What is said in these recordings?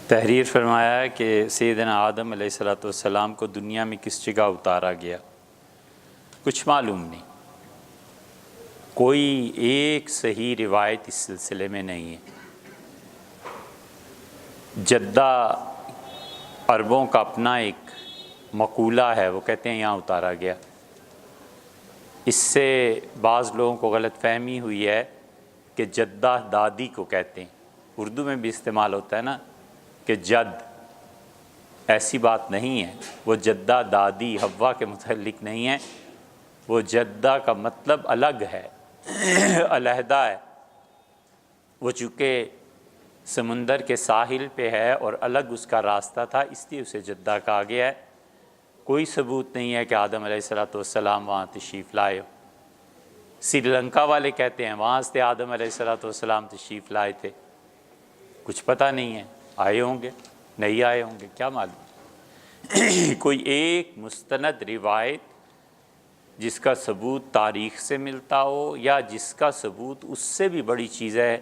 تحریر فرمایا ہے کہ سیدنا آدم علیہ السلام کو دنیا میں کس جگہ اتارا گیا، کچھ معلوم نہیں، کوئی ایک صحیح روایت اس سلسلے میں نہیں ہے۔ جدہ عربوں کا اپنا ایک مقولہ ہے، وہ کہتے ہیں یہاں اتارا گیا۔ اس سے بعض لوگوں کو غلط فہمی ہوئی ہے کہ جدہ دادی کو کہتے ہیں، اردو میں بھی استعمال ہوتا ہے نا کہ جد، ایسی بات نہیں ہے۔ وہ جدہ دادی حوا کے متعلق نہیں ہے، وہ جدہ کا مطلب الگ ہے، علیحدہ ہے۔ وہ چونکہ سمندر کے ساحل پہ ہے اور الگ اس کا راستہ تھا، اس لیے اسے جدہ کہا گیا ہے۔ کوئی ثبوت نہیں ہے کہ آدم علیہ السلام وہاں تشریف لائے ہو۔ سری لنکا والے کہتے ہیں وہاں سے آدم علیہ السلام تشریف لائے تھے، کچھ پتہ نہیں ہے، آئے ہوں گے نہیں آئے ہوں گے، کیا معلوم۔ کوئی ایک مستند روایت جس کا ثبوت تاریخ سے ملتا ہو، یا جس کا ثبوت اس سے بھی بڑی چیز ہے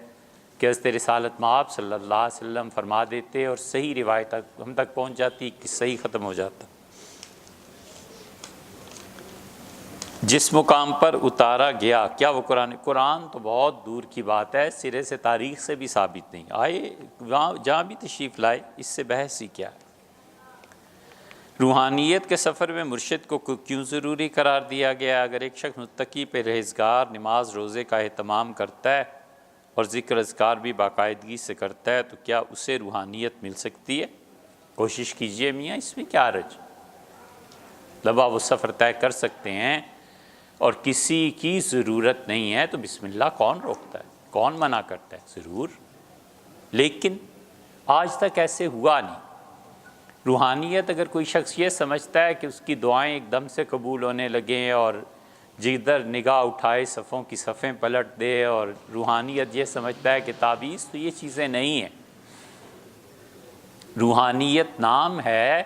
کہ حضرت رسالت مآب صلی اللہ علیہ وسلم فرما دیتے اور صحیح روایت ہم تک پہنچ جاتی کہ صحیح ختم ہو جاتا۔ جس مقام پر اتارا گیا، کیا وہ قرآن تو بہت دور کی بات ہے، سرے سے تاریخ سے بھی ثابت نہیں، آئے وہاں جہاں بھی تشریف لائے، اس سے بحث ہی کیا ہے۔ روحانیت کے سفر میں مرشد کو کیوں ضروری قرار دیا گیا؟ اگر ایک شخص متقی پرہیزگار نماز روزے کا اہتمام کرتا ہے اور ذکر اذکار بھی باقاعدگی سے کرتا ہے تو کیا اسے روحانیت مل سکتی ہے؟ کوشش کیجئے میاں، اس میں کیا حرج؟ لبا وہ سفر طے کر سکتے ہیں اور کسی کی ضرورت نہیں ہے تو بسم اللہ کون روکتا ہے، کون منع کرتا ہے؟ ضرور، لیکن آج تک ایسے ہوا نہیں۔ روحانیت اگر کوئی شخص یہ سمجھتا ہے کہ اس کی دعائیں ایک دم سے قبول ہونے لگیں اور جدھر نگاہ اٹھائے صفوں کی صفیں پلٹ دے، اور روحانیت یہ سمجھتا ہے کہ تعویذ، تو یہ چیزیں نہیں ہیں۔ روحانیت نام ہے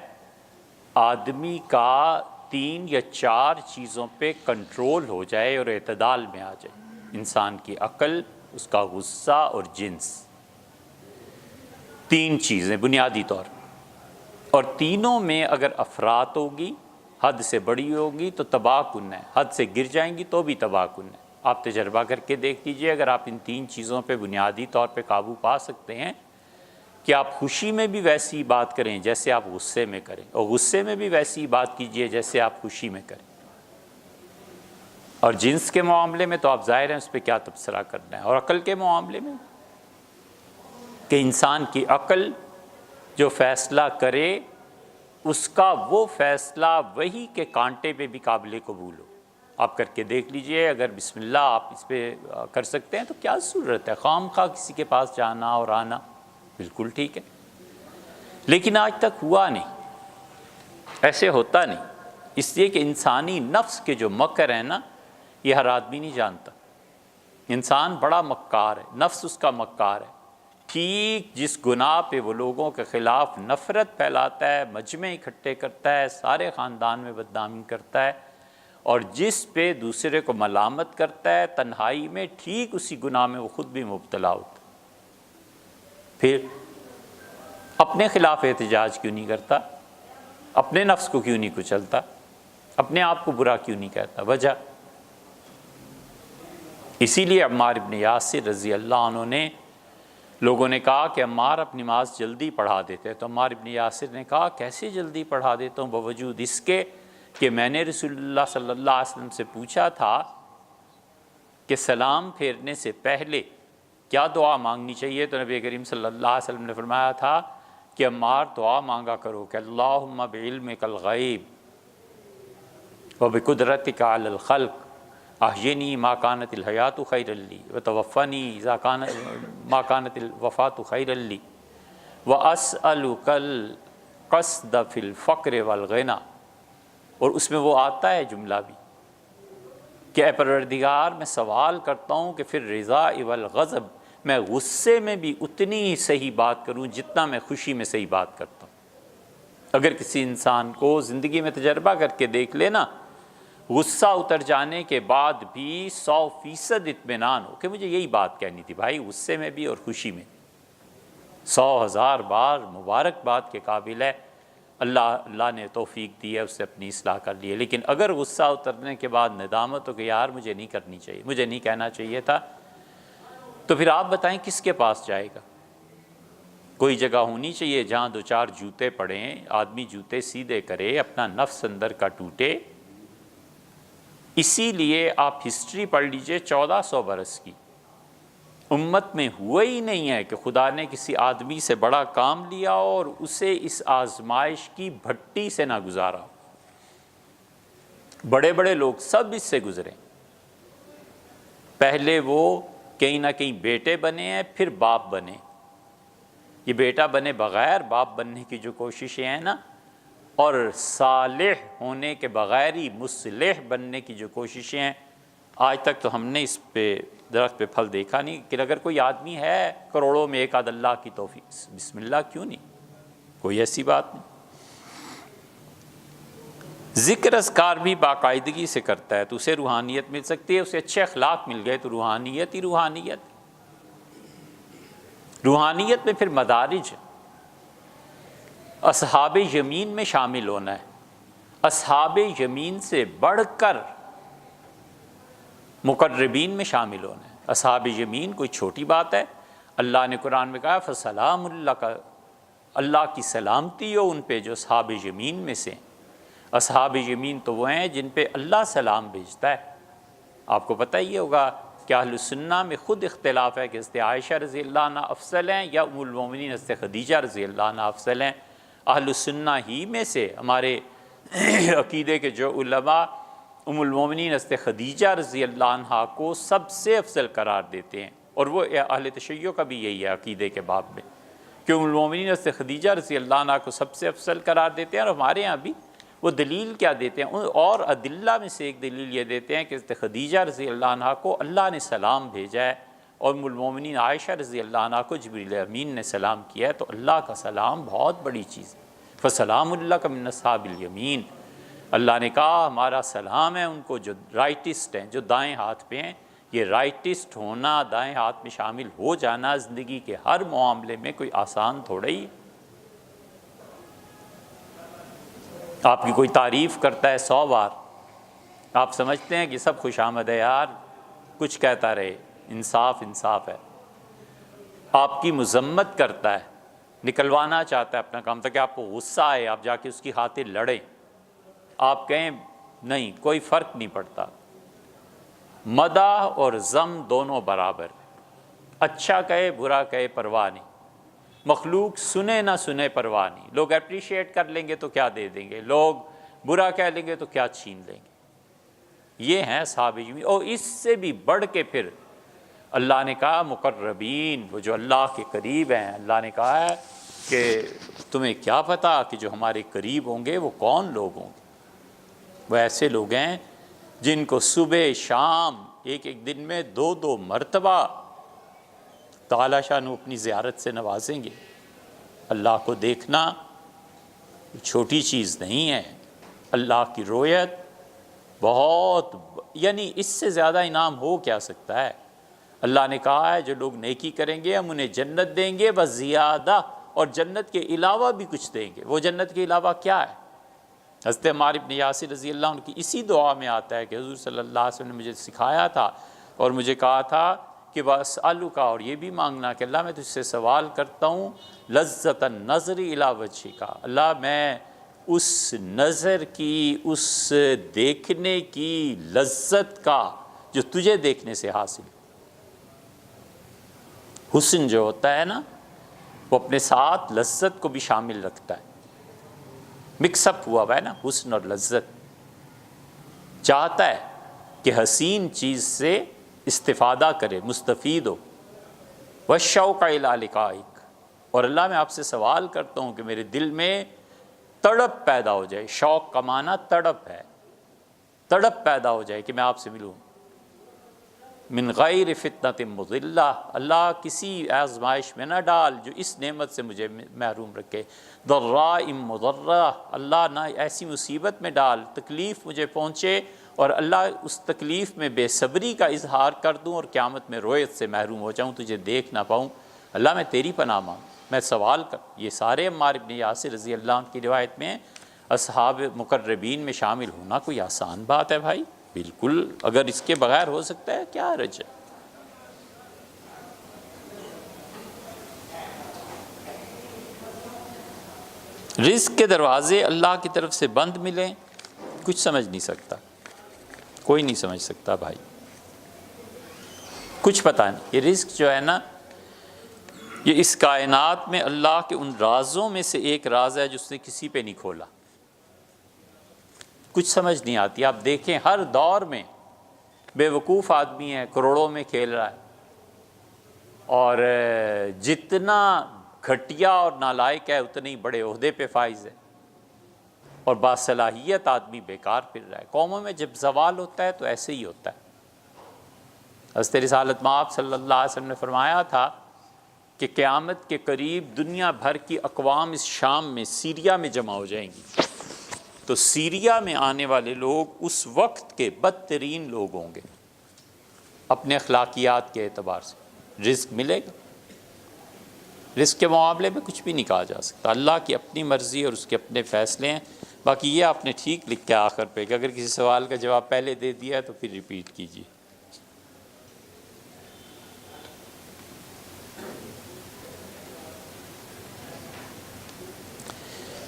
آدمی کا 3 یا 4 چیزوں پہ کنٹرول ہو جائے اور اعتدال میں آ جائے۔ انسان کی عقل، اس کا غصہ اور جنس، 3 چیزیں بنیادی طور پر، اور تینوں میں اگر افراط ہوگی، حد سے بڑی ہوگی تو تباہ کن ہے، حد سے گر جائیں گی تو بھی تباہ کن ہے۔ آپ تجربہ کر کے دیکھ لیجئے، اگر آپ ان 3 چیزوں پہ بنیادی طور پہ قابو پا سکتے ہیں کہ آپ خوشی میں بھی ویسی بات کریں جیسے آپ غصے میں کریں، اور غصے میں بھی ویسی بات کیجئے جیسے آپ خوشی میں کریں، اور جنس کے معاملے میں تو آپ ظاہر ہیں اس پہ کیا تبصرہ کرنا ہے، اور عقل کے معاملے میں کہ انسان کی عقل جو فیصلہ کرے اس کا وہ فیصلہ وہی کے کانٹے پہ بھی قابل قبول ہو۔ آپ کر کے دیکھ لیجئے، اگر بسم اللہ آپ اس پہ کر سکتے ہیں تو کیا ضرورت ہے خام خواہ کسی کے پاس جانا اور آنا؟ بالکل ٹھیک ہے، لیکن آج تک ہوا نہیں، ایسے ہوتا نہیں، اس لیے کہ انسانی نفس کے جو مکر ہیں نا، یہ ہر آدمی نہیں جانتا۔ انسان بڑا مکار ہے، نفس اس کا مکار ہے۔ ٹھیک جس گناہ پہ وہ لوگوں کے خلاف نفرت پھیلاتا ہے، مجمع اکٹھے کرتا ہے، سارے خاندان میں بدنامی کرتا ہے، اور جس پہ دوسرے کو ملامت کرتا ہے تنہائی میں، ٹھیک اسی گناہ میں وہ خود بھی مبتلا ہوتا ہے۔ پھر اپنے خلاف احتجاج کیوں نہیں کرتا؟ اپنے نفس کو کیوں نہیں کچلتا؟ اپنے آپ کو برا کیوں نہیں کہتا؟ وجہ اسی لیے عمار ابن یاسر رضی اللہ عنہ نے، لوگوں نے کہا کہ عمار اپنی نماز جلدی پڑھا دیتے، تو عمار ابن یاسر نے کہا کیسے جلدی پڑھا دیتا ہوں، باوجود اس کے کہ میں نے رسول اللہ صلی اللہ علیہ وسلم سے پوچھا تھا کہ سلام پھیرنے سے پہلے کیا دعا مانگنی چاہیے، تو نبی کریم صلی اللہ علیہ وسلم نے فرمایا تھا کہ عمار دعا مانگا کرو کہ اللہم بعلمک الغیب وبقدرتک علی الخلق احینی ما کانت الحیات خیرا لی وتوفنی اذا ما کانت الوفات خیرا لی واسألک القصد فی الفقر والغنی، اور اس میں وہ آتا ہے جملہ بھی کہ اے پروردگار میں سوال کرتا ہوں کہ پھر رضا والغضب، میں غصے میں بھی اتنی ہی صحیح بات کروں جتنا میں خوشی میں صحیح بات کرتا ہوں۔ اگر کسی انسان کو زندگی میں تجربہ کر کے دیکھ لینا، غصہ اتر جانے کے بعد بھی 100% اطمینان ہو کہ مجھے یہی بات کہنی تھی بھائی، غصے میں بھی اور خوشی میں، 100,000 بار مبارکباد کے قابل ہے، اللہ نے توفیق دی ہے، اس سے اپنی اصلاح کر لی ہے۔ لیکن اگر غصہ اترنے کے بعد ندامت ہو کہ یار مجھے نہیں کرنی چاہیے، مجھے نہیں کہنا چاہیے تھا، تو پھر آپ بتائیں کس کے پاس جائے گا؟ کوئی جگہ ہونی چاہیے جہاں 2-4 جوتے پڑیں، آدمی جوتے سیدھے کرے، اپنا نفس اندر کا ٹوٹے۔ اسی لیے آپ ہسٹری پڑھ لیجئے 1400 برس کی، امت میں ہوا ہی نہیں ہے کہ خدا نے کسی آدمی سے بڑا کام لیا اور اسے اس آزمائش کی بھٹی سے نہ گزارا۔ بڑے بڑے لوگ سب اس سے گزرے، پہلے وہ کہیں نہ کہیں بیٹے بنے ہیں، پھر باپ بنے۔ یہ بیٹا بنے بغیر باپ بننے کی جو کوششیں ہیں نا، اور صالح ہونے کے بغیر ہی مصلح بننے کی جو کوششیں ہیں، آج تک تو ہم نے اس پہ درخت پہ پھل دیکھا نہیں۔ کہ اگر کوئی آدمی ہے کروڑوں میں ایک آدھ اللہ کی توفیق، بسم اللہ کیوں نہیں، کوئی ایسی بات نہیں۔ ذکر اذکار بھی باقاعدگی سے کرتا ہے تو اسے روحانیت مل سکتی ہے، اسے اچھے اخلاق مل گئے تو روحانیت ہی روحانیت۔ روحانیت میں پھر مدارج، اصحاب یمین میں شامل ہونا ہے، اصحاب یمین سے بڑھ کر مقربین میں شامل ہونا ہے۔ اصحاب یمین کوئی چھوٹی بات ہے؟ اللہ نے قرآن میں کہا فسلام اللہ کا، اللہ کی سلامتی ہو ان پہ جو اصحاب یمین میں سے۔ اصحاب یمین تو وہ ہیں جن پہ اللہ سلام بھیجتا ہے۔ آپ کو پتہ ہی ہوگا کہ اہل السنہ میں خود اختلاف ہے کہ حضرت عائشہ رضی اللہ عنہ افضل ہیں یا ام المومنین حضرت خدیجہ رضی اللہ عنہ افضل ہیں۔ اہل السنہ ہی میں سے ہمارے عقیدے کے جو علماء ام المومنین حضرت خدیجہ رضی اللہ عنہ کو سب سے افضل قرار دیتے ہیں، اور وہ اہل تشیع کا بھی یہی ہے عقیدے کے باب میں کہ ام المومنین حضرت خدیجہ رضی اللہ عنہ کو سب سے افضل قرار دیتے ہیں۔ اور ہمارے ہاں بھی وہ دلیل کیا دیتے ہیں، اور ادلہ میں سے ایک دلیل یہ دیتے ہیں کہ حضرت خدیجہ رضی اللہ عنہ کو اللہ نے سلام بھیجا ہے، اور ام المومنین عائشہ رضی اللہ عنہ کو جبریل امین نے سلام کیا ہے۔ تو اللہ کا سلام بہت بڑی چیز ہے۔ فسلام اللہ کا من اصحاب الیمین، اللہ نے کہا ہمارا سلام ہے ان کو جو رائٹسٹ ہیں، جو دائیں ہاتھ پہ ہیں۔ یہ رائٹسٹ ہونا، دائیں ہاتھ میں شامل ہو جانا زندگی کے ہر معاملے میں کوئی آسان تھوڑا ہی۔ آپ کی کوئی تعریف کرتا ہے 100 بار، آپ سمجھتے ہیں کہ سب خوش آمد ہے، یار کچھ کہتا رہے، انصاف انصاف ہے۔ آپ کی مذمت کرتا ہے، نکلوانا چاہتا ہے اپنا کام، تاکہ آپ کو غصہ آئے، آپ جا کے اس کی خاطر لڑیں، آپ کہیں نہیں کوئی فرق نہیں پڑتا۔ مدح اور ذم دونوں برابر، اچھا کہے برا کہے پرواہ نہیں، مخلوق سنے نہ سنے پرواہ نہیں۔ لوگ اپریشیٹ کر لیں گے تو کیا دے دیں گے، لوگ برا کہہ لیں گے تو کیا چھین لیں گے۔ یہ ہیں اصحاب یمین۔ اور اس سے بھی بڑھ کے پھر اللہ نے کہا مقربین، وہ جو اللہ کے قریب ہیں۔ اللہ نے کہا ہے کہ تمہیں کیا پتہ کہ جو ہمارے قریب ہوں گے وہ کون لوگ ہوں گے؟ وہ ایسے لوگ ہیں جن کو صبح شام ایک ایک دن میں 2 مرتبہ تعالیٰ شان اپنی زیارت سے نوازیں گے۔ اللہ کو دیکھنا چھوٹی چیز نہیں ہے، اللہ کی رویت بہت، یعنی اس سے زیادہ انعام ہو کیا سکتا ہے۔ اللہ نے کہا ہے جو لوگ نیکی کریں گے ہم انہیں جنت دیں گے بس زیادہ، اور جنت کے علاوہ بھی کچھ دیں گے۔ وہ جنت کے علاوہ کیا ہے؟ حضرت عمار بن یاسر رضی اللہ عنہ کی اسی دعا میں آتا ہے کہ حضور صلی اللہ علیہ وسلم نے مجھے سکھایا تھا اور مجھے کہا تھا کہ وَأَسْأَلُكَ، اور یہ بھی مانگنا کہ اللہ میں تجھ سے سوال کرتا ہوں لذت النظر الی وجہک، اللہ میں اس نظر کی، اس دیکھنے کی لذت کا جو تجھے دیکھنے سے حاصل۔ حسن جو ہوتا ہے نا وہ اپنے ساتھ لذت کو بھی شامل رکھتا ہے، مکس اپ ہوا ہے نا حسن اور لذت۔ چاہتا ہے کہ حسین چیز سے استفادہ کرے، مستفید ہو۔ وَالشَّوْقَ إِلَىٰ لِقَائِكَ، اور اللہ میں آپ سے سوال کرتا ہوں کہ میرے دل میں تڑپ پیدا ہو جائے۔ شوق کا معنی تڑپ ہے، تڑپ پیدا ہو جائے کہ میں آپ سے ملوں۔ من غیر فتنۃ مضلہ، اللہ کسی آزمائش میں نہ ڈال جو اس نعمت سے مجھے محروم رکھے۔ ضراء مضرہ، اللہ نہ ایسی مصیبت میں ڈال تکلیف مجھے پہنچے اور اللہ اس تکلیف میں بے صبری کا اظہار کر دوں اور قیامت میں رویت سے محروم ہو جاؤں، تجھے دیکھ نہ پاؤں۔ اللہ میں تیری پناہ مانگ۔ میں سوال کر، یہ سارے عمار ابن یاسر رضی اللہ عنہ کی روایت میں اصحاب مقربین میں شامل ہونا کوئی آسان بات ہے بھائی؟ بالکل، اگر اس کے بغیر ہو سکتا ہے کیا حرج ہے؟ رزق کے دروازے اللہ کی طرف سے بند ملیں، کچھ سمجھ نہیں سکتا، کوئی نہیں سمجھ سکتا بھائی، کچھ پتہ نہیں۔ یہ رزق جو ہے نا، یہ اس کائنات میں اللہ کے ان رازوں میں سے ایک راز ہے جو اس نے کسی پہ نہیں کھولا، کچھ سمجھ نہیں آتی۔ آپ دیکھیں ہر دور میں بے وقوف آدمی ہے، کروڑوں میں کھیل رہا ہے، اور جتنا گھٹیا اور نالائق ہے اتنے ہی بڑے عہدے پہ فائز ہے، اور باصلاحیت آدمی بیکار پھر رہا ہے۔ قوموں میں جب زوال ہوتا ہے تو ایسے ہی ہوتا ہے۔ حضرت رسالت مآب صلی اللہ علیہ وسلم نے فرمایا تھا کہ قیامت کے قریب دنیا بھر کی اقوام اس شام میں، سیریا میں جمع ہو جائیں گی، تو سیریا میں آنے والے لوگ اس وقت کے بدترین لوگ ہوں گے اپنے اخلاقیات کے اعتبار سے۔ رزق ملے گا، رزق کے معاملے میں کچھ بھی نہیں کہا جا سکتا، اللہ کی اپنی مرضی اور اس کے اپنے فیصلے ہیں۔ باقی یہ آپ نے ٹھیک لکھا آخر پہ کہ اگر کسی سوال کا جواب پہلے دے دیا ہے تو پھر ریپیٹ کیجیے۔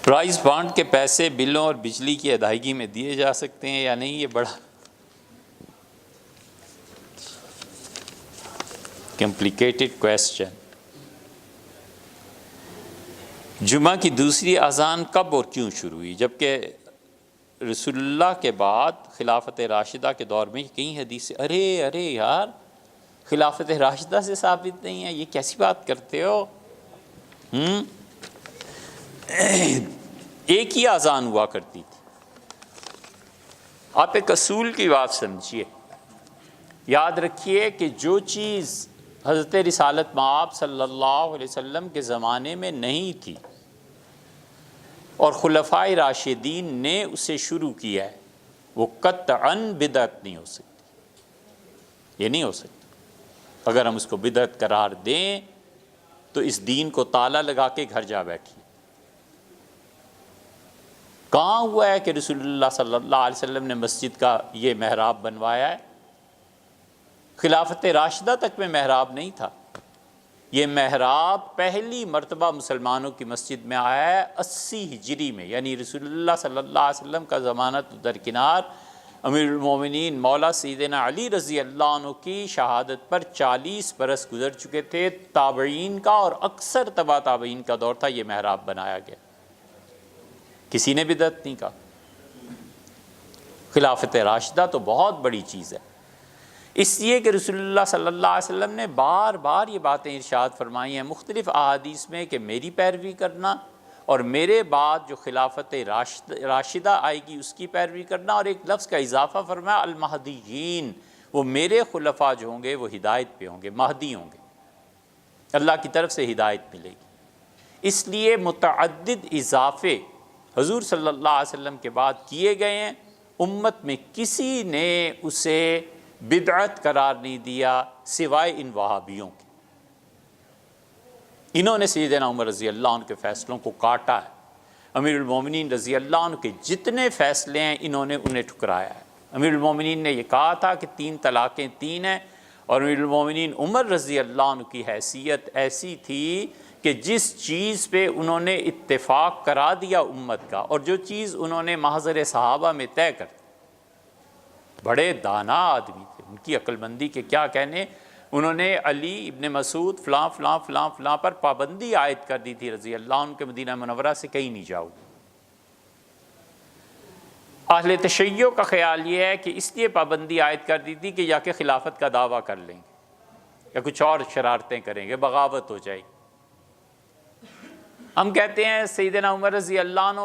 پرائز بانڈ کے پیسے بلوں اور بجلی کی ادائیگی میں دیے جا سکتے ہیں یا نہیں؟ یہ بڑا کمپلیکیٹڈ کویسچن۔ جمعہ کی دوسری اذان کب اور کیوں شروع ہوئی؟ جبکہ رسول اللہ کے بعد خلافت راشدہ کے دور میں کئی حدیثیں، ارے یار خلافت راشدہ سے ثابت نہیں ہے، یہ کیسی بات کرتے ہو؟ ایک ہی اذان ہوا کرتی تھی۔ آپ ایک اصول کی بات سمجھیے، یاد رکھیے کہ جو چیز حضرت رسالت مآب صلی اللہ علیہ وسلم کے زمانے میں نہیں تھی اور خلفائے راشدین نے اسے شروع کیا ہے، وہ قطعاً بدعت نہیں ہو سکتی، یہ نہیں ہو سکتی۔ اگر ہم اس کو بدعت قرار دیں تو اس دین کو تالا لگا کے گھر جا بیٹھیے۔ کہاں ہوا ہے کہ رسول اللہ صلی اللہ علیہ وسلم نے مسجد کا یہ محراب بنوایا ہے؟ خلافت راشدہ تک میں محراب نہیں تھا۔ یہ محراب پہلی مرتبہ مسلمانوں کی مسجد میں آیا ہے 80 ہجری میں، یعنی رسول اللہ صلی اللہ علیہ وسلم کا زمانہ تو درکنار، امیر المومنین مولا سیدنا علی رضی اللہ عنہ کی شہادت پر 40 برس گزر چکے تھے، تابعین کا اور اکثر تبع تابعین کا دور تھا، یہ محراب بنایا گیا، کسی نے بدعت نہیں کہا۔ خلافت راشدہ تو بہت بڑی چیز ہے، اس لیے کہ رسول اللہ صلی اللہ علیہ وسلم نے بار بار یہ باتیں ارشاد فرمائی ہیں مختلف احادیث میں کہ میری پیروی کرنا اور میرے بعد جو خلافت راشدہ آئے گی اس کی پیروی کرنا، اور ایک لفظ کا اضافہ فرمایا المہدیین، وہ میرے خلفاء جو ہوں گے وہ ہدایت پہ ہوں گے، مہدی ہوں گے، اللہ کی طرف سے ہدایت ملے گی۔ اس لیے متعدد اضافے حضور صلی اللہ علیہ وسلم کے بعد کیے گئے ہیں، امت میں کسی نے اسے بدعت قرار نہیں دیا سوائے ان وہابیوں کے۔ انہوں نے سیدنا عمر رضی اللہ عنہ کے فیصلوں کو کاٹا ہے، امیر المومنین رضی اللہ عنہ کے جتنے فیصلے ہیں انہوں نے انہیں ٹھکرایا ہے۔ امیر المومنین نے یہ کہا تھا کہ 3 طلاقیں 3 ہیں، اور امیر المومنین عمر رضی اللہ عنہ کی حیثیت ایسی تھی کہ جس چیز پہ انہوں نے اتفاق کرا دیا امت کا، اور جو چیز انہوں نے محضر صحابہ میں طے کر، بڑے دانا آدمی تھے، ان کی عقل مندی کے کیا کہنے، انہوں نے علی ابن مسعود فلاں فلاں فلاں فلاں پر پابندی عائد کر دی تھی رضی اللہ عنہ کے مدینہ منورہ سے کہیں نہیں جاؤ۔ اہل تشیع کا خیال یہ ہے کہ اس لیے پابندی عائد کر دی تھی کہ یا کہ خلافت کا دعویٰ کر لیں گے یا کچھ اور شرارتیں کریں گے، بغاوت ہو جائے گی۔ ہم کہتے ہیں سیدنا عمر رضی اللہ عنہ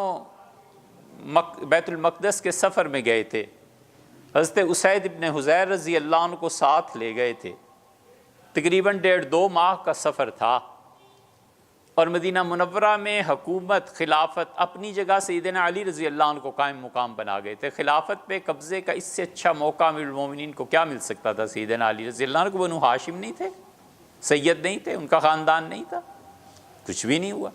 بیت المقدس کے سفر میں گئے تھے، حضرت اسید ابن حضیر رضی اللہ عنہ کو ساتھ لے گئے تھے، تقریباً 1.5-2 ماہ کا سفر تھا، اور مدینہ منورہ میں حکومت خلافت اپنی جگہ سیدنا علی رضی اللہ عنہ کو قائم مقام بنا گئے تھے۔ خلافت پہ قبضے کا اس سے اچھا موقع امیر المومنین کو کیا مل سکتا تھا؟ سیدنا علی رضی اللہ عنہ کو بنو ہاشم نہیں تھے، سید نہیں تھے، ان کا خاندان نہیں تھا، کچھ بھی نہیں ہوا۔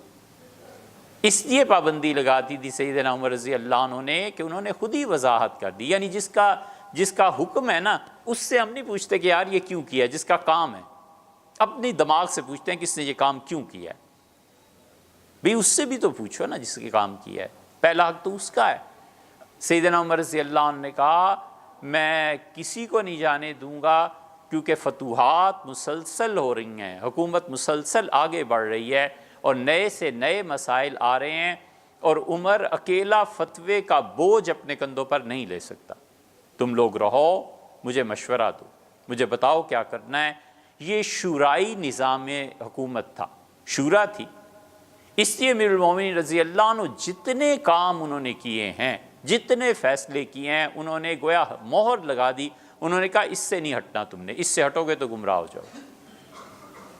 اس لیے پابندی لگاتی تھی سیدنا عمر رضی اللہ عنہ نے کہ انہوں نے خود ہی وضاحت کر دی، یعنی جس کا حکم ہے نا اس سے ہم نہیں پوچھتے کہ یار یہ کیوں کیا ہے، جس کا کام ہے اپنی دماغ سے پوچھتے ہیں کس نے یہ کام کیوں کیا ہے، بھئی اس سے بھی تو پوچھو نا جس کے کام کیا ہے، پہلا حق تو اس کا ہے۔ سیدنا عمر رضی اللہ عنہ نے کہا میں کسی کو نہیں جانے دوں گا، کیونکہ فتوحات مسلسل ہو رہی ہیں، حکومت مسلسل آگے بڑھ رہی ہے اور نئے سے نئے مسائل آ رہے ہیں، اور عمر اکیلا فتوے کا بوجھ اپنے کندھوں پر نہیں لے سکتا، تم لوگ رہو، مجھے مشورہ دو، مجھے بتاؤ کیا کرنا ہے۔ یہ شورائی نظام حکومت تھا، شورا تھی، اس لیے امیر المومنین رضی اللہ عنہ جتنے کام انہوں نے کیے ہیں، جتنے فیصلے کیے ہیں، انہوں نے گویا مہر لگا دی، انہوں نے کہا اس سے نہیں ہٹنا تم نے، اس سے ہٹو گے تو گمراہ ہو جاؤ۔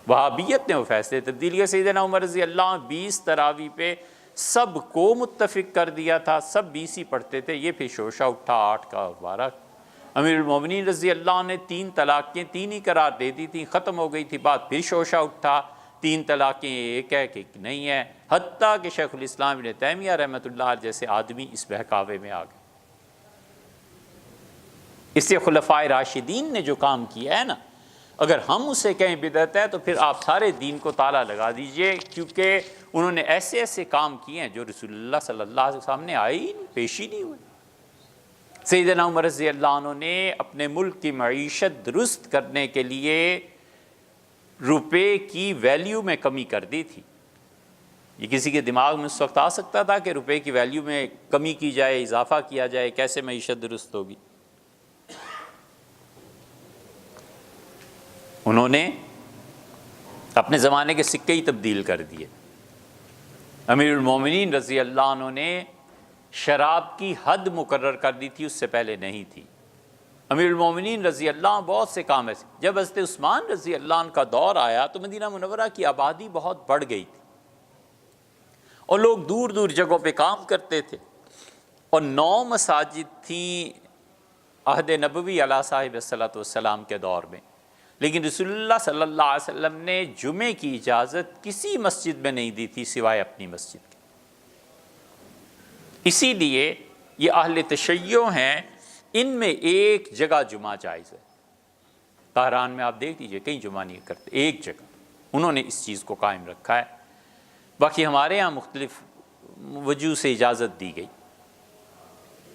وہابیت نے وہ فیصلے تبدیل کیا۔ سیدنا عمر رضی اللہ عنہ 20 تراویح پہ سب کو متفق کر دیا تھا، سب 20 ہی پڑھتے تھے، یہ پھر شوشہ اٹھا 8 کا اور 12۔ امیر المومنین رضی اللہ عنہ نے 3 طلاقیں 3 ہی قرار دے دی تھیں، ختم ہو گئی تھی بات، پھر شوشہ اٹھا 3 طلاقیں ایک ہے کہ نہیں ہے، حتیٰ کہ شیخ الاسلام ابن تیمیہ رحمۃ اللہ علیہ جیسے آدمی اس بہکاوے میں آ گئے۔ اس لیے خلفائے راشدین نے جو کام کیا ہے نا، اگر ہم اسے کہیں بدعت ہے تو پھر آپ سارے دین کو تالا لگا دیجئے، کیونکہ انہوں نے ایسے ایسے کام کیے ہیں جو رسول اللہ صلی اللہ علیہ وسلم نے آئے ہی نہیں، پیش ہی نہیں ہوئے۔ سیدنا عمر رضی اللہ عنہ نے اپنے ملک کی معیشت درست کرنے کے لیے روپے کی ویلیو میں کمی کر دی تھی۔ یہ کسی کے دماغ میں اس وقت آ سکتا تھا کہ روپے کی ویلیو میں کمی کی جائے، اضافہ کیا جائے، کیسے معیشت درست ہوگی؟ انہوں نے اپنے زمانے کے سکے ہی تبدیل کر دیے۔ امیر المومنین رضی اللہ عنہ نے شراب کی حد مقرر کر دی تھی، اس سے پہلے نہیں تھی۔ امیر المومنین رضی اللہ عنہ بہت سے کام ایسے، جب حضرت عثمان رضی اللہ عنہ کا دور آیا تو مدینہ منورہ کی آبادی بہت بڑھ گئی تھی اور لوگ دور دور جگہوں پہ کام کرتے تھے، اور 9 مساجد تھیں عہد نبوی علیہ صاحب الصلاۃ والسلام کے دور میں، لیکن رسول اللہ صلی اللہ علیہ وسلم نے جمعے کی اجازت کسی مسجد میں نہیں دی تھی سوائے اپنی مسجد کے۔ اسی لیے یہ اہل تشیع ہیں، ان میں ایک جگہ جمعہ جائز ہے۔ طہران میں آپ دیکھ لیجئے کہیں جمعہ نہیں کرتے، ایک جگہ انہوں نے اس چیز کو قائم رکھا ہے۔ باقی ہمارے ہاں مختلف وجوہ سے اجازت دی گئی۔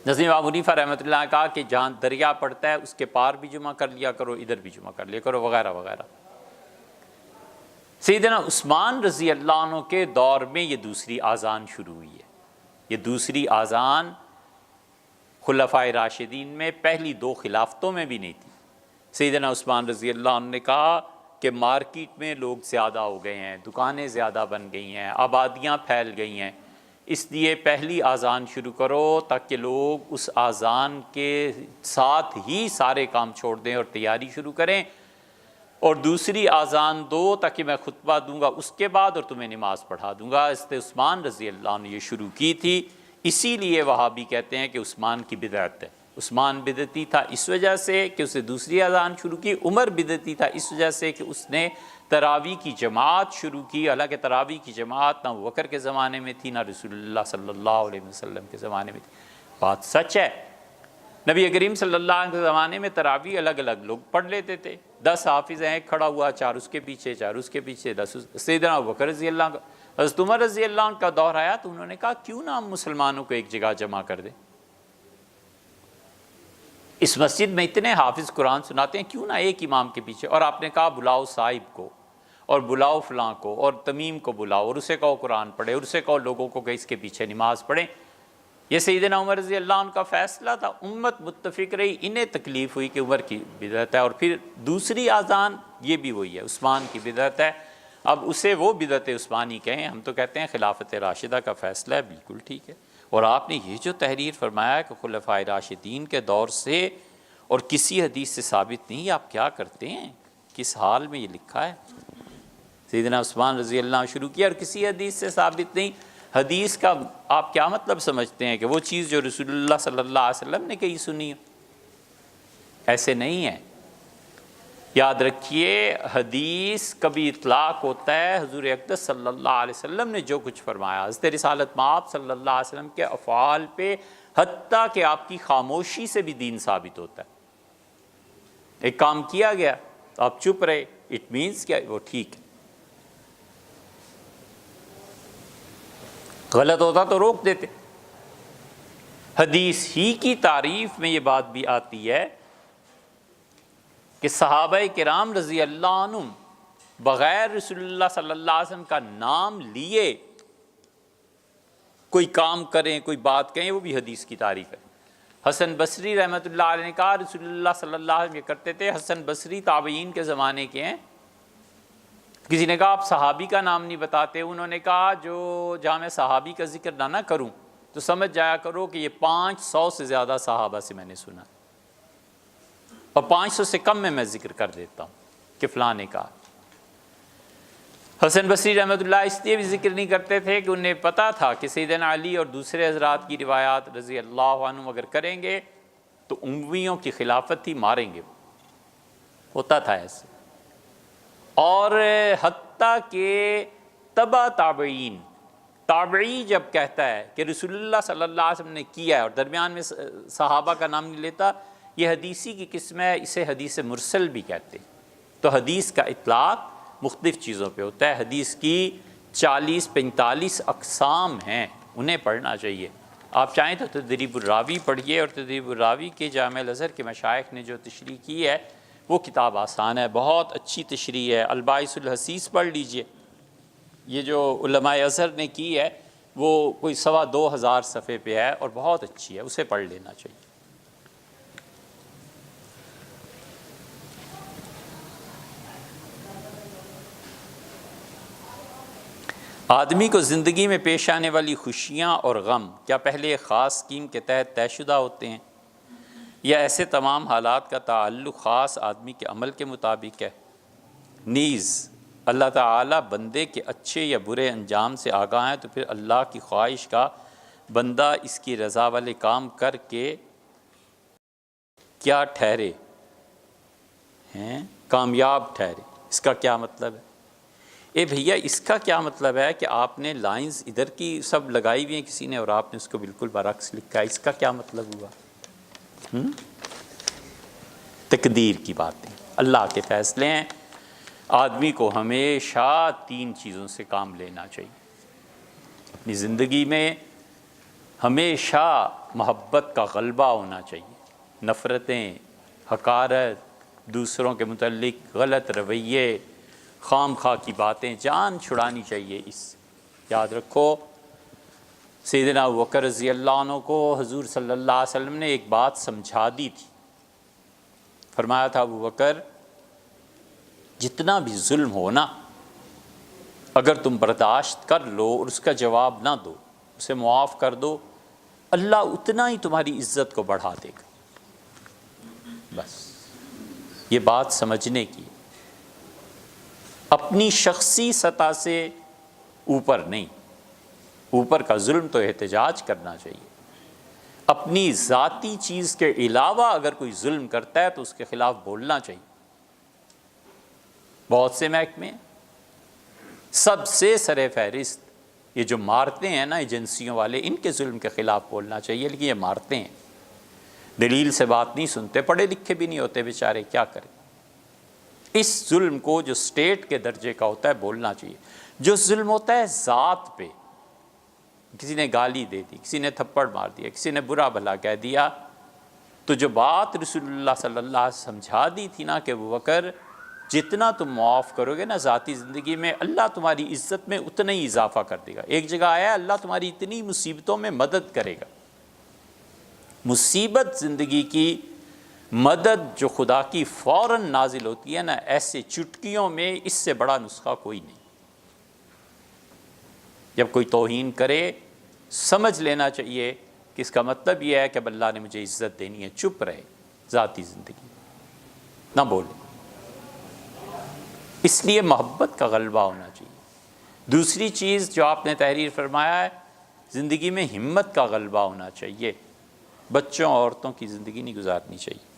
نظیم ابو حنیفہ رحمۃ اللہ نے کہا کہ جہاں دریا پڑتا ہے اس کے پار بھی جمعہ کر لیا کرو، ادھر بھی جمعہ کر لیا کرو، وغیرہ وغیرہ۔ سیدنا عثمان رضی اللہ عنہ کے دور میں یہ دوسری آذان شروع ہوئی ہے۔ یہ دوسری آذان خلفائے راشدین میں پہلی 2 خلافتوں میں بھی نہیں تھی۔ سیدنا عثمان رضی اللہ عنہ نے کہا کہ مارکیٹ میں لوگ زیادہ ہو گئے ہیں، دکانیں زیادہ بن گئی ہیں، آبادیاں پھیل گئی ہیں، اس لیے پہلی آذان شروع کرو تاکہ لوگ اس آذان کے ساتھ ہی سارے کام چھوڑ دیں اور تیاری شروع کریں، اور دوسری آذان دو تاکہ میں خطبہ دوں گا اس کے بعد اور تمہیں نماز پڑھا دوں گا۔ حضرت عثمان رضی اللہ عنہ نے یہ شروع کی تھی، اسی لیے وہابی کہتے ہیں کہ عثمان کی بدعت ہے۔ عثمان بدعتی تھا اس وجہ سے کہ اسے دوسری اذان شروع کی، عمر بدعتی تھا اس وجہ سے کہ اس نے تراویح کی جماعت شروع کی، حالانکہ تراویح کی جماعت نہ ابوبکر کے زمانے میں تھی نہ رسول اللہ صلی اللہ علیہ وسلم کے زمانے میں تھی۔ بات سچ ہے، نبی کریم صلی اللہ علیہ وسلم کے زمانے میں تراویح الگ الگ لوگ پڑھ لیتے تھے، 10 حافظ ہیں، ایک کھڑا ہوا، 4 اس کے پیچھے، 4 اس کے پیچھے، 10 سیدنا ابوبکر رضی اللہ عنہ۔ حضرت عمر رضی اللہ عنہ کا دور آیا تو انہوں نے کہا کیوں نہ ہم مسلمانوں کو ایک جگہ جمع کر دیں، اس مسجد میں اتنے حافظ قرآن سناتے ہیں، کیوں نہ ایک امام کے پیچھے۔ اور آپ نے کہا بلاؤ صاحب کو اور بلاؤ فلاں کو اور تمیم کو بلاؤ اور اسے کہو قرآن پڑھے اور اسے کہو لوگوں کو کہ اس کے پیچھے نماز پڑھیں۔ یہ سیدنا عمر رضی اللہ عنہ کا فیصلہ تھا، امت متفق رہی، انہیں تکلیف ہوئی کہ عمر کی بدعت ہے، اور پھر دوسری آذان یہ بھی وہی ہے، عثمان کی بدعت ہے۔ اب اسے وہ بدعت عثمانی کہیں، ہم تو کہتے ہیں خلافت راشدہ کا فیصلہ ہے، بالکل ٹھیک ہے۔ اور آپ نے یہ جو تحریر فرمایا کہ خلفائے راشدین کے دور سے اور کسی حدیث سے ثابت نہیں، آپ کیا کرتے ہیں، کس حال میں یہ لکھا ہے؟ سیدنا عثمان رضی اللہ عنہ شروع کیا اور کسی حدیث سے ثابت نہیں۔ حدیث کا آپ کیا مطلب سمجھتے ہیں کہ وہ چیز جو رسول اللہ صلی اللہ علیہ وسلم نے کہی سنی ہے؟ ایسے نہیں ہے۔ یاد رکھیے حدیث کبھی اطلاق ہوتا ہے حضور اقدس صلی اللہ علیہ وسلم نے جو کچھ فرمایا، حضرت رسالت مآب صلی اللہ علیہ وسلم کے افعال پہ، حتیٰ کہ آپ کی خاموشی سے بھی دین ثابت ہوتا ہے۔ ایک کام کیا گیا تو آپ چپ رہے، اٹ مینس کیا وہ ٹھیک ہے، غلط ہوتا تو روک دیتے۔ حدیث ہی کی تعریف میں یہ بات بھی آتی ہے کہ صحابہ کرام رضی اللہ عنہم بغیر رسول اللہ صلی اللہ علیہ وسلم کا نام لیے کوئی کام کریں، کوئی بات کہیں، وہ بھی حدیث کی تعریف ہے۔ حسن بصری رحمۃ اللہ علیہ نے کہا رسول اللہ صلی اللہ علیہ وسلم یہ کرتے تھے۔ حسن بصری تابعین کے زمانے کے ہیں۔ کسی نے کہا آپ صحابی کا نام نہیں بتاتے، انہوں نے کہا جہاں میں صحابی کا ذکر نہ کروں تو سمجھ جایا کرو کہ یہ 500 سے زیادہ صحابہ سے میں نے سنا، اور 500 سے کم میں ذکر کر دیتا ہوں کہ فلاں نے کہا۔ حسن بصری رحمۃ اللہ اس لیے بھی ذکر نہیں کرتے تھے کہ انہیں پتہ تھا کہ سیدنا علی اور دوسرے حضرات کی روایات رضی اللہ عنہ اگر کریں گے تو امویوں کی خلافت ہی ماریں گے، ہوتا تھا ایسے۔ اور حتیٰ کہ تبع تابعین، تابعی جب کہتا ہے کہ رسول اللہ صلی اللہ علیہ وسلم نے کیا ہے اور درمیان میں صحابہ کا نام نہیں لیتا، یہ حدیثی کی قسم ہے، اسے حدیث مرسل بھی کہتے ہیں۔ تو حدیث کا اطلاق مختلف چیزوں پہ ہوتا ہے۔ حدیث کی 40-45 اقسام ہیں، انہیں پڑھنا چاہیے۔ آپ چاہیں تو تدریب الراوی پڑھیے، اور تدریب الراوی کے جامع الازہر کے مشائخ نے جو تشریح کی ہے وہ کتاب آسان ہے، بہت اچھی تشریح ہے۔ الباعث الحسیس پڑھ لیجئے، یہ جو علماء ازہر نے کی ہے وہ کوئی 2,2500 صفحے پہ ہے اور بہت اچھی ہے، اسے پڑھ لینا چاہیے۔ آدمی کو زندگی میں پیش آنے والی خوشیاں اور غم کیا پہلے ایک خاص اسکیم کے تحت طے شدہ ہوتے ہیں، یا ایسے تمام حالات کا تعلق خاص آدمی کے عمل کے مطابق ہے؟ نیز اللہ تعالیٰ بندے کے اچھے یا برے انجام سے آگاہ ہیں، تو پھر اللہ کی خواہش کا بندہ اس کی رضا والے کام کر کے کیا ٹھہرے کامیاب ٹھہرے، اس کا کیا مطلب ہے؟ اے بھیا اس کا کیا مطلب ہے کہ آپ نے لائنز ادھر کی سب لگائی ہوئی ہیں کسی نے اور آپ نے اس کو بالکل برعکس لکھا ہے، اس کا کیا مطلب ہوا؟ تقدیر کی باتیں، اللہ کے فیصلے ہیں۔ آدمی کو ہمیشہ 3 چیزوں سے کام لینا چاہیے اپنی زندگی میں۔ ہمیشہ محبت کا غلبہ ہونا چاہیے، نفرتیں، حقارت، دوسروں کے متعلق غلط رویے، خام خواہ کی باتیں جان چھڑانی چاہیے۔ اس یاد رکھو سیدنا ابوبکر رضی اللہ عنہ کو حضور صلی اللہ علیہ وسلم نے ایک بات سمجھا دی تھی، فرمایا تھا ابوبکر جتنا بھی ظلم ہو نا، اگر تم برداشت کر لو اور اس کا جواب نہ دو، اسے معاف کر دو، اللہ اتنا ہی تمہاری عزت کو بڑھا دے گا۔ بس یہ بات سمجھنے کی، اپنی شخصی سطح سے اوپر نہیں، اوپر کا ظلم تو احتجاج کرنا چاہیے، اپنی ذاتی چیز کے علاوہ اگر کوئی ظلم کرتا ہے تو اس کے خلاف بولنا چاہیے۔ بہت سے محکمے سب سے سر فہرست یہ جو مارتے ہیں نا ایجنسیوں والے، ان کے ظلم کے خلاف بولنا چاہیے، لیکن یہ مارتے ہیں، دلیل سے بات نہیں سنتے، پڑھے لکھے بھی نہیں ہوتے بیچارے، کیا کریں؟ اس ظلم کو جو اسٹیٹ کے درجے کا ہوتا ہے بولنا چاہیے۔ جو ظلم ہوتا ہے ذات پہ، کسی نے گالی دے دی، کسی نے تھپڑ مار دیا، کسی نے برا بھلا کہہ دیا، تو جو بات رسول اللہ صلی اللہ علیہ وسلم سمجھا دی تھی نا کہ ابوبکر جتنا تم معاف کرو گے نا ذاتی زندگی میں، اللہ تمہاری عزت میں اتنا ہی اضافہ کر دے گا۔ ایک جگہ آیا اللہ تمہاری اتنی مصیبتوں میں مدد کرے گا۔ مصیبت زندگی کی مدد جو خدا کی فوراً نازل ہوتی ہے نا، ایسے چٹکیوں میں اس سے بڑا نسخہ کوئی نہیں۔ جب کوئی توہین کرے سمجھ لینا چاہیے کہ اس کا مطلب یہ ہے کہ اب اللہ نے مجھے عزت دینی ہے، چپ رہے، ذاتی زندگی نہ بولے۔ اس لیے محبت کا غلبہ ہونا چاہیے۔ دوسری چیز جو آپ نے تحریر فرمایا ہے، زندگی میں ہمت کا غلبہ ہونا چاہیے، بچوں عورتوں کی زندگی نہیں گزارنی چاہیے۔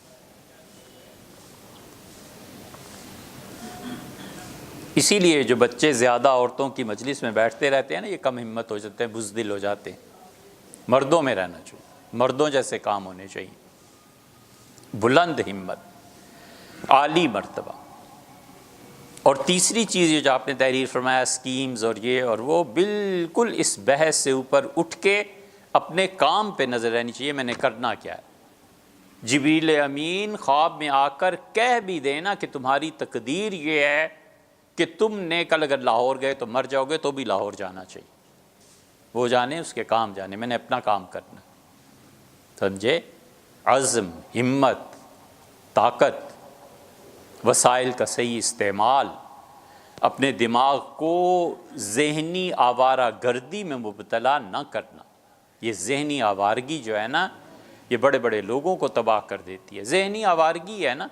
اسی لیے جو بچے زیادہ عورتوں کی مجلس میں بیٹھتے رہتے ہیں نا، یہ کم ہمت ہو جاتے ہیں، بزدل ہو جاتے ہیں۔ مردوں میں رہنا چاہیے، مردوں جیسے کام ہونے چاہیے، بلند ہمت، عالی مرتبہ۔ اور تیسری چیز یہ جو آپ نے تحریر فرمایا اسکیمز اور یہ اور وہ، بالکل اس بحث سے اوپر اٹھ کے اپنے کام پہ نظر رہنی چاہیے، میں نے کرنا کیا ہے۔ جبریل امین خواب میں آ کر کہہ بھی دینا کہ تمہاری تقدیر یہ ہے کہ تم نے کل اگر لاہور گئے تو مر جاؤ گے، تو بھی لاہور جانا چاہیے، وہ جانے اس کے کام جانے، میں نے اپنا کام کرنا، سمجھے؟ عزم، ہمت، طاقت، وسائل کا صحیح استعمال، اپنے دماغ کو ذہنی آوارہ گردی میں مبتلا نہ کرنا۔ یہ ذہنی آوارگی جو ہے نا، یہ بڑے بڑے لوگوں کو تباہ کر دیتی ہے۔ ذہنی آوارگی ہے نا،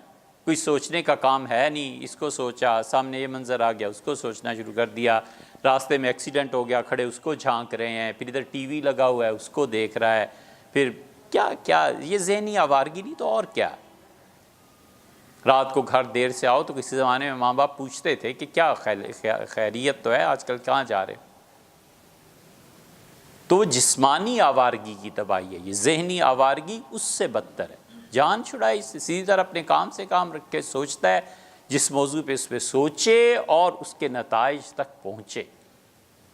کوئی سوچنے کا کام ہے نہیں، اس کو سوچا، سامنے یہ منظر آ گیا، اس کو سوچنا شروع کر دیا، راستے میں ایکسیڈنٹ ہو گیا، کھڑے اس کو جھانک رہے ہیں، پھر ادھر ٹی وی لگا ہوا ہے اس کو دیکھ رہا ہے، پھر کیا کیا، یہ ذہنی آوارگی نہیں تو اور کیا۔ رات کو گھر دیر سے آؤ تو کسی زمانے میں ماں باپ پوچھتے تھے کہ کیا خیریت تو ہے، آج کل کہاں جا رہے؟ تو جسمانی آوارگی کی تباہی ہے، یہ ذہنی آوارگی اس سے بدتر ہے۔ جان چھڑائی سے سیدھی طرح اپنے کام سے کام رکھ کے سوچتا ہے، جس موضوع پہ اس پہ سوچے اور اس کے نتائج تک پہنچے۔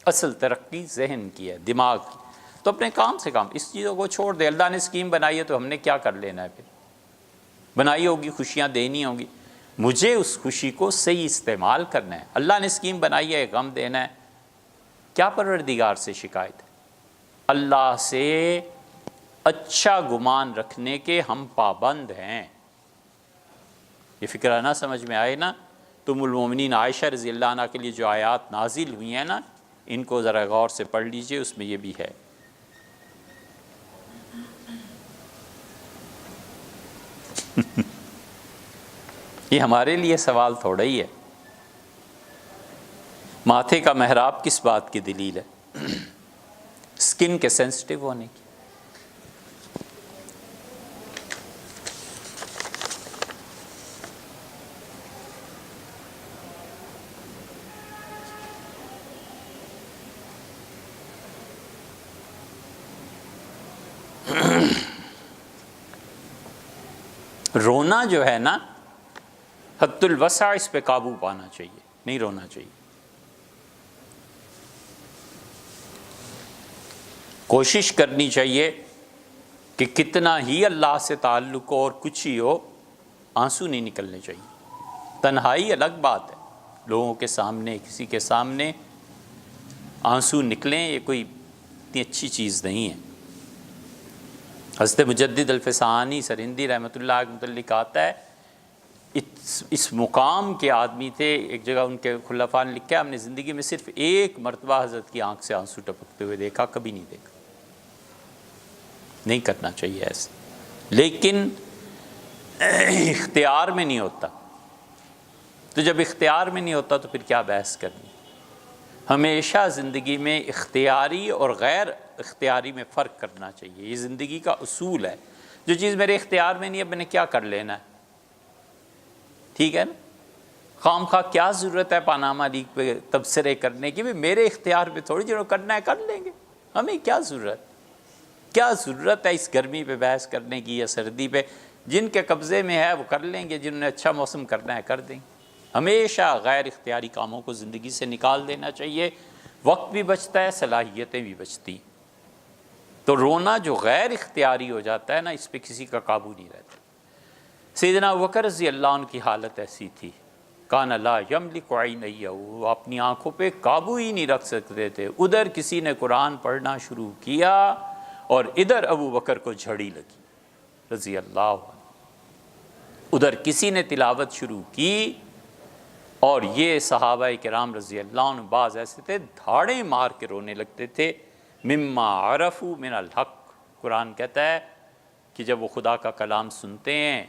اصل ترقی ذہن کی ہے، دماغ کی۔ تو اپنے کام سے کام، اس چیزوں کو چھوڑ دے۔ اللہ نے اسکیم بنائی ہے تو ہم نے کیا کر لینا ہے؟ پھر بنائی ہوگی، خوشیاں دینی ہوں گی، مجھے اس خوشی کو صحیح استعمال کرنا ہے۔ اللہ نے اسکیم بنائی ہے، غم دینا ہے، کیا پروردگار سے شکایت ہے؟ اللہ سے اچھا گمان رکھنے کے ہم پابند ہیں۔ یہ فکرہ نہ سمجھ میں آئے نا، تم المومنین عائشہ رضی اللہ عنہ کے لیے جو آیات نازل ہوئی ہیں نا، ان کو ذرا غور سے پڑھ لیجئے، اس میں یہ بھی ہے۔ یہ ہمارے لیے سوال تھوڑا ہی ہے۔ ماتھے کا محراب کس بات کی دلیل ہے؟ سکن کے سینسٹیو ہونے کی۔ رونا جو ہے نا، حد الوسع، اس پہ قابو پانا چاہیے، نہیں رونا چاہیے۔ کوشش کرنی چاہیے کہ کتنا ہی اللہ سے تعلق ہو اور کچھ ہی ہو، آنسو نہیں نکلنے چاہیے۔ تنہائی الگ بات ہے، لوگوں کے سامنے، کسی کے سامنے آنسو نکلیں، یہ کوئی اتنی اچھی چیز نہیں ہے۔ حضرت مجدد الفسانی سرہندی رحمۃ اللہ کے متعلق آتا ہے، اس مقام کے آدمی تھے، ایک جگہ ان کے خلفاء نے لکھا ہے، ہم نے زندگی میں صرف ایک مرتبہ حضرت کی آنکھ سے آنسو ٹپکتے ہوئے دیکھا، کبھی نہیں دیکھا۔ نہیں کرنا چاہیے ایسے، لیکن اختیار میں نہیں ہوتا، تو جب اختیار میں نہیں ہوتا تو پھر کیا بحث کرنی۔ ہمیشہ زندگی میں اختیاری اور غیر اختیاری میں فرق کرنا چاہیے، یہ زندگی کا اصول ہے۔ جو چیز میرے اختیار میں نہیں ہے، میں نے کیا کر لینا ہے؟ ٹھیک ہے نا؟ خام خواہ کیا ضرورت ہے پاناما لیگ پہ تبصرے کرنے کی؟ میرے اختیار پہ تھوڑی، جو کرنا ہے کر لیں گے، ہمیں کیا ضرورت ہے اس گرمی پہ بحث کرنے کی یا سردی پہ؟ جن کے قبضے میں ہے وہ کر لیں گے، جنہوں نے اچھا موسم کرنا ہے کر دیں گے۔ ہمیشہ غیر اختیاری کاموں کو زندگی سے نکال دینا چاہیے، وقت بھی بچتا ہے، صلاحیتیں بھی بچتی۔ تو رونا جو غیر اختیاری ہو جاتا ہے نا، اس پہ کسی کا قابو نہیں رہتا۔ سیدنا ابوبکر رضی اللہ عنہ کی حالت ایسی تھی، کان لا یملک عینیہ، وہ اپنی آنکھوں پہ قابو ہی نہیں رکھ سکتے تھے۔ ادھر کسی نے قرآن پڑھنا شروع کیا اور ادھر ابوبکر کو جھڑی لگی رضی اللہ عنہ۔ ادھر کسی نے تلاوت شروع کی اور یہ صحابہ کرام رضی اللہ عنہ بعض ایسے تھے دھاڑیں مار کے رونے لگتے تھے۔ مما عرفوا من الحق، قرآن کہتا ہے کہ جب وہ خدا کا کلام سنتے ہیں،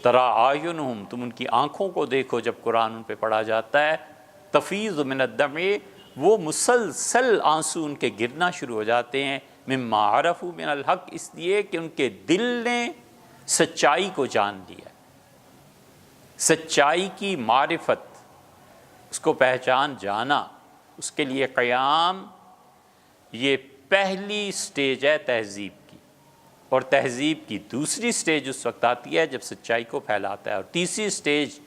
ترا اعینہم، تم ان کی آنکھوں کو دیکھو جب قرآن ان پہ پڑھا جاتا ہے، تفیض من الدمع، وہ مسلسل آنسو ان کے گرنا شروع ہو جاتے ہیں۔ مما عرفوا من الحق، اس لیے کہ ان کے دل نے سچائی کو جان لیا، سچائی کی معرفت، اس کو پہچان جانا، اس کے لیے قیام، یہ پہلی سٹیج ہے تہذیب کی، اور تہذیب کی دوسری سٹیج اس وقت آتی ہے جب سچائی کو پھیلاتا ہے، اور تیسری سٹیج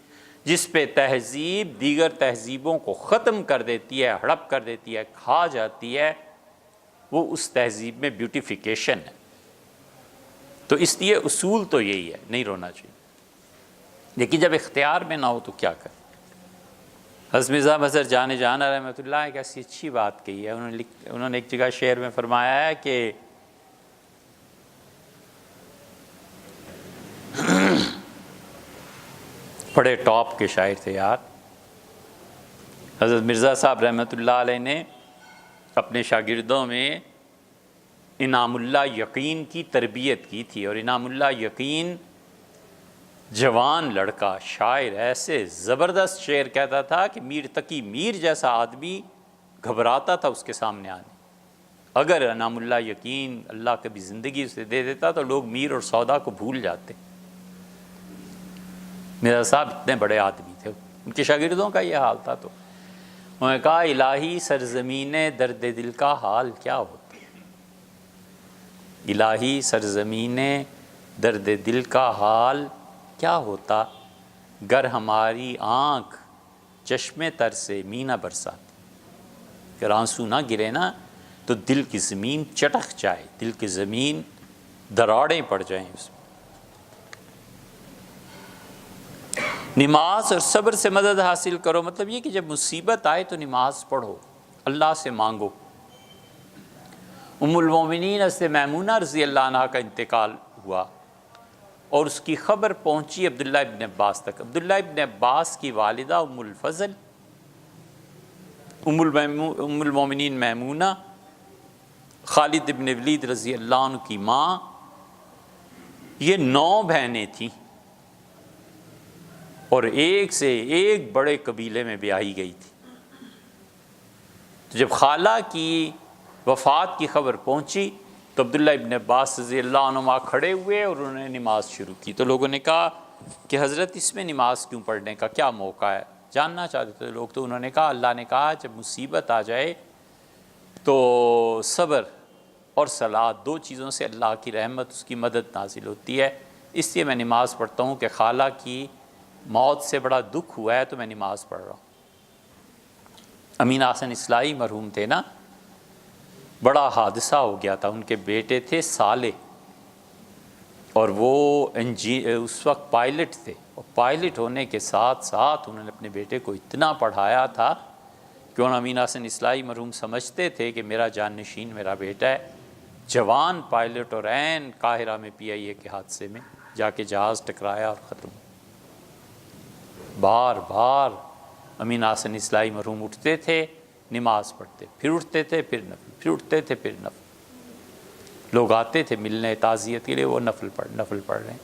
جس پہ تہذیب دیگر تہذیبوں کو ختم کر دیتی ہے، ہڑپ کر دیتی ہے، کھا جاتی ہے، وہ اس تہذیب میں بیوٹیفیکیشن ہے۔ تو اس لیے اصول تو یہی ہے، نہیں رونا چاہیے، لیکن جب اختیار میں نہ ہو تو کیا کریں۔ حضرت مرزا مظہر جان جانا رحمۃ اللہ ایک ایسی اچھی بات کہی ہے، انہوں نے ایک جگہ شعر میں فرمایا ہے کہ بڑے ٹاپ کے شاعر تھے یار، حضرت مرزا صاحب رحمۃ اللہ علیہ نے اپنے شاگردوں میں انعام اللہ یقین کی تربیت کی تھی، اور انعام اللہ یقین جوان لڑکا شاعر ایسے زبردست شعر کہتا تھا کہ میر تقی میر جیسا آدمی گھبراتا تھا اس کے سامنے آنے۔ اگر انعام اللہ یقین اللہ کبھی زندگی اسے دے دیتا تو لوگ میر اور سودا کو بھول جاتے۔ میرا صاحب اتنے بڑے آدمی تھے، ان کے شاگردوں کا یہ حال تھا، تو انہوں نے کہا الہی سرزمین درد دل کا حال کیا ہوتا، الہی سرزمین درد دل کا حال کیا ہوتا، گر ہماری آنکھ چشمے تر سے می نہ برساتی، اگر آنسو نہ گرے نا تو دل کی زمین چٹک جائے، دل کی زمین دراڑیں پڑ جائیں اس میں۔ نماز اور صبر سے مدد حاصل کرو، مطلب یہ کہ جب مصیبت آئے تو نماز پڑھو، اللہ سے مانگو۔ ام المومنین حضرت میمونہ رضی اللہ عنہ کا انتقال ہوا اور اس کی خبر پہنچی عبداللہ ابن عباس تک۔ عبداللہ ابن عباس کی والدہ ام الفضل، ام المومنین میمونہ، خالد ابن ولید رضی اللہ عنہ کی ماں، یہ 9 بہنیں تھیں اور ایک سے ایک بڑے قبیلے میں بیاہی گئی تھی۔ تو جب خالہ کی وفات کی خبر پہنچی تو عبداللہ ابن عباس رضی اللہ عنہما کھڑے ہوئے اور انہوں نے نماز شروع کی۔ تو لوگوں نے کہا کہ حضرت اس میں نماز کیوں پڑھنے کا کیا موقع ہے، جاننا چاہتے تھے لوگ۔ تو انہوں نے کہا اللہ نے کہا جب مصیبت آ جائے تو صبر اور صلاۃ 2 چیزوں سے اللہ کی رحمت اس کی مدد نازل ہوتی ہے، اس لیے میں نماز پڑھتا ہوں کہ خالہ کی موت سے بڑا دکھ ہوا ہے تو میں نماز پڑھ رہا ہوں۔ امین حسن اصلاحی مرحوم تھے نا، بڑا حادثہ ہو گیا تھا، ان کے بیٹے تھے صالح اور وہ اس وقت پائلٹ تھے، اور پائلٹ ہونے کے ساتھ ساتھ انہوں نے اپنے بیٹے کو اتنا پڑھایا تھا کہ انہوں امین حسن اصلاحی مرحوم سمجھتے تھے کہ میرا جان نشین میرا بیٹا ہے۔ جوان پائلٹ اور عین قاہرہ میں PIA کے حادثے میں جا کے جہاز ٹکرایا اور ختم۔ بار بار امین حسن اصلاحی مرحوم اٹھتے تھے نماز پڑھتے، پھر اٹھتے تھے پھر نفل، پھر اٹھتے تھے پھر نفل۔ لوگ آتے تھے ملنے تعزیت کے لیے، وہ نفل پڑھ رہے ہیں،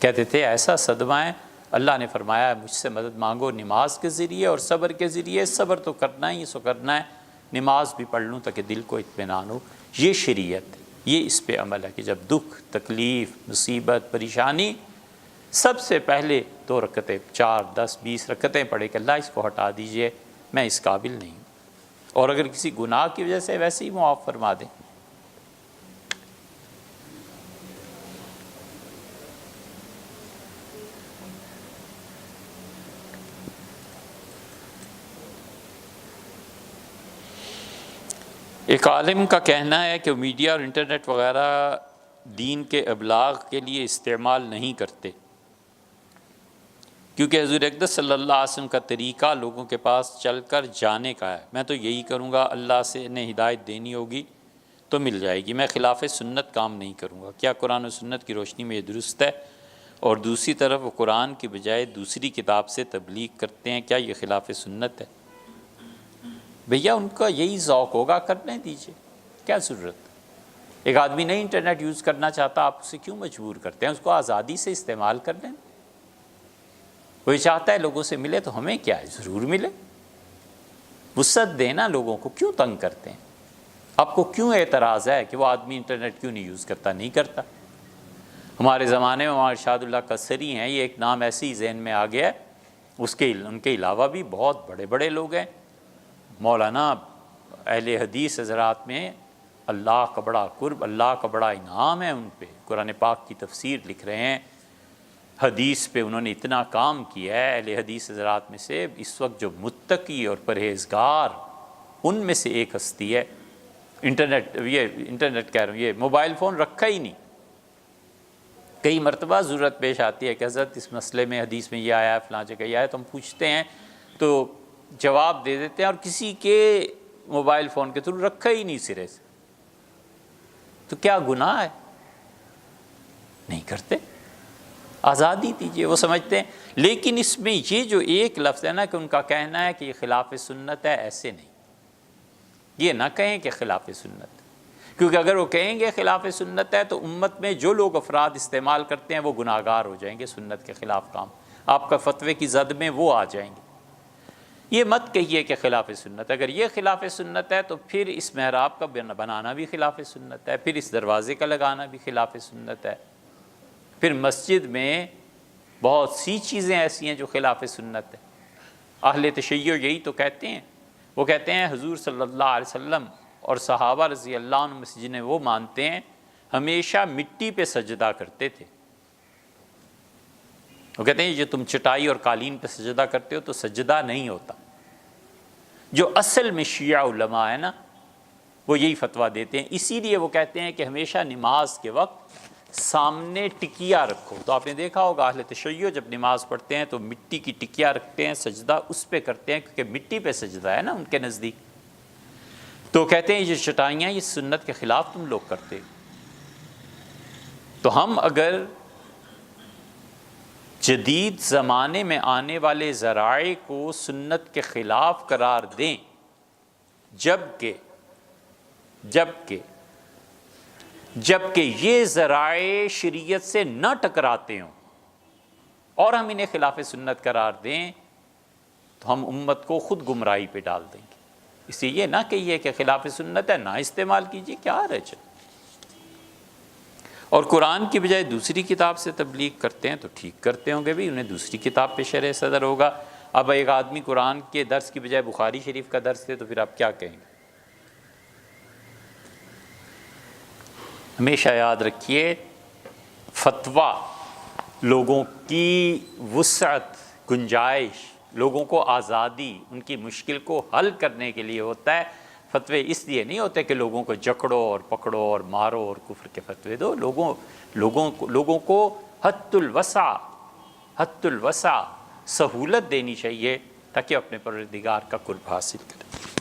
کہتے تھے ایسا صدمہ ہے، اللہ نے فرمایا ہے مجھ سے مدد مانگو نماز کے ذریعے اور صبر کے ذریعے، صبر تو کرنا ہی سو کرنا ہے، نماز بھی پڑھ لوں تاکہ دل کو اطمینان ہو۔ یہ شریعت، یہ اس پہ عمل ہے کہ جب دکھ تکلیف مصیبت پریشانی، سب سے پہلے 2 رکعتیں 4 10 20 رکعتیں پڑھے کہ اللہ اس کو ہٹا دیجئے، میں اس قابل نہیں ہوں، اور اگر کسی گناہ کی وجہ سے ویسے ہی معاف فرما دیں۔ ایک عالم کا کہنا ہے کہ میڈیا اور انٹرنیٹ وغیرہ دین کے ابلاغ کے لیے استعمال نہیں کرتے، کیونکہ حضور اقدس صلی اللہ علیہ وسلم کا طریقہ لوگوں کے پاس چل کر جانے کا ہے۔ میں تو یہی کروں گا، اللہ سے نے ہدایت دینی ہوگی تو مل جائے گی، میں خلاف سنت کام نہیں کروں گا۔ کیا قرآن و سنت کی روشنی میں یہ درست ہے؟ اور دوسری طرف وہ قرآن کی بجائے دوسری کتاب سے تبلیغ کرتے ہیں، کیا یہ خلاف سنت ہے؟ بھیا ان کا یہی ذوق ہوگا، کرنے دیجئے، کیا ضرورت؟ ایک آدمی نہیں انٹرنیٹ یوز کرنا چاہتا، آپ اسے کیوں مجبور کرتے ہیں؟ اس کو آزادی سے استعمال کر لیں، وہ چاہتا ہے لوگوں سے ملے تو ہمیں کیا ہے، ضرور ملے، وسعت دینا، لوگوں کو کیوں تنگ کرتے ہیں؟ آپ کو کیوں اعتراض ہے کہ وہ آدمی انٹرنیٹ کیوں نہیں یوز کرتا؟ نہیں کرتا۔ ہمارے زمانے میں مولانا ارشاد اللہ قصری ہیں، یہ ایک نام ایسے ہی ذہن میں آ گیا ہے، ان کے علاوہ بھی بہت بڑے بڑے لوگ ہیں. مولانا اہل حدیث حضرات میں اللہ کا بڑا قرب، اللہ کا بڑا انعام ہے ان پہ. قرآن پاک کی تفسیر لکھ رہے ہیں، حدیث پہ انہوں نے اتنا کام کیا ہے. اہل حدیث حضرات میں سے اس وقت جو متقی اور پرہیزگار، ان میں سے ایک ہستی ہے. انٹرنیٹ کہہ رہا ہوں، یہ موبائل فون رکھا ہی نہیں. کئی مرتبہ ضرورت پیش آتی ہے کہ حضرت اس مسئلے میں حدیث میں یہ آیا ہے، فلاں جگہ یہ آیا ہے، تو ہم پوچھتے ہیں تو جواب دے دیتے ہیں، اور کسی کے موبائل فون کے تھرو رکھا ہی نہیں سرے سے. تو کیا گناہ ہے؟ نہیں کرتے. آزادی دیجیے، وہ سمجھتے ہیں. لیکن اس میں یہ جو ایک لفظ ہے نا کہ ان کا کہنا ہے کہ یہ خلاف سنت ہے، ایسے نہیں. یہ نہ کہیں کہ خلاف سنت، کیونکہ اگر وہ کہیں گے خلاف سنت ہے تو امت میں جو لوگ افراد استعمال کرتے ہیں وہ گناہگار ہو جائیں گے، سنت کے خلاف کام، آپ کا فتوے کی زد میں وہ آ جائیں گے. یہ مت کہیے کہ خلاف سنت. اگر یہ خلاف سنت ہے تو پھر اس محراب کا بنانا بھی خلاف سنت ہے، پھر اس دروازے کا لگانا بھی خلاف سنت ہے، پھر مسجد میں بہت سی چیزیں ایسی ہیں جو خلاف سنت ہے. اہل تشیع یہی تو کہتے ہیں. وہ کہتے ہیں حضور صلی اللہ علیہ وسلم اور صحابہ رضی اللہ عنہ میں سے جنہیں وہ مانتے ہیں ہمیشہ مٹی پہ سجدہ کرتے تھے. وہ کہتے ہیں جو تم چٹائی اور قالین پہ سجدہ کرتے ہو تو سجدہ نہیں ہوتا. جو اصل میں شیعہ علماء ہے نا وہ یہی فتویٰ دیتے ہیں. اسی لیے وہ کہتے ہیں کہ ہمیشہ نماز کے وقت سامنے ٹکیا رکھو. تو آپ نے دیکھا ہوگا اہل تشیع جب نماز پڑھتے ہیں تو مٹی کی ٹکیا رکھتے ہیں، سجدہ اس پہ کرتے ہیں کیونکہ مٹی پہ سجدہ ہے نا ان کے نزدیک. تو کہتے ہیں یہ چٹائیاں یہ سنت کے خلاف تم لوگ کرتے. تو ہم اگر جدید زمانے میں آنے والے ذرائع کو سنت کے خلاف قرار دیں، جبکہ یہ ذرائع شریعت سے نہ ٹکراتے ہوں اور ہم انہیں خلاف سنت قرار دیں تو ہم امت کو خود گمراہی پہ ڈال دیں گے. اس لیے یہ نہ کہیے کہ خلاف سنت ہے، نہ استعمال کیجیے، کیا حرج ہے. اور قرآن کی بجائے دوسری کتاب سے تبلیغ کرتے ہیں تو ٹھیک کرتے ہوں گے بھی، انہیں دوسری کتاب پہ شرح صدر ہوگا. اب ایک آدمی قرآن کے درس کی بجائے بخاری شریف کا درس دے تو پھر آپ کیا کہیں گے؟ ہمیشہ یاد رکھیے فتویٰ لوگوں کی وسعت، گنجائش، لوگوں کو آزادی، ان کی مشکل کو حل کرنے کے لیے ہوتا ہے. فتوے اس لیے نہیں ہوتے کہ لوگوں کو جکڑو اور پکڑو اور مارو اور کفر کے فتوے دو. لوگوں کو حد الوسع سہولت دینی چاہیے تاکہ اپنے پروردگار کا قرب حاصل کریں.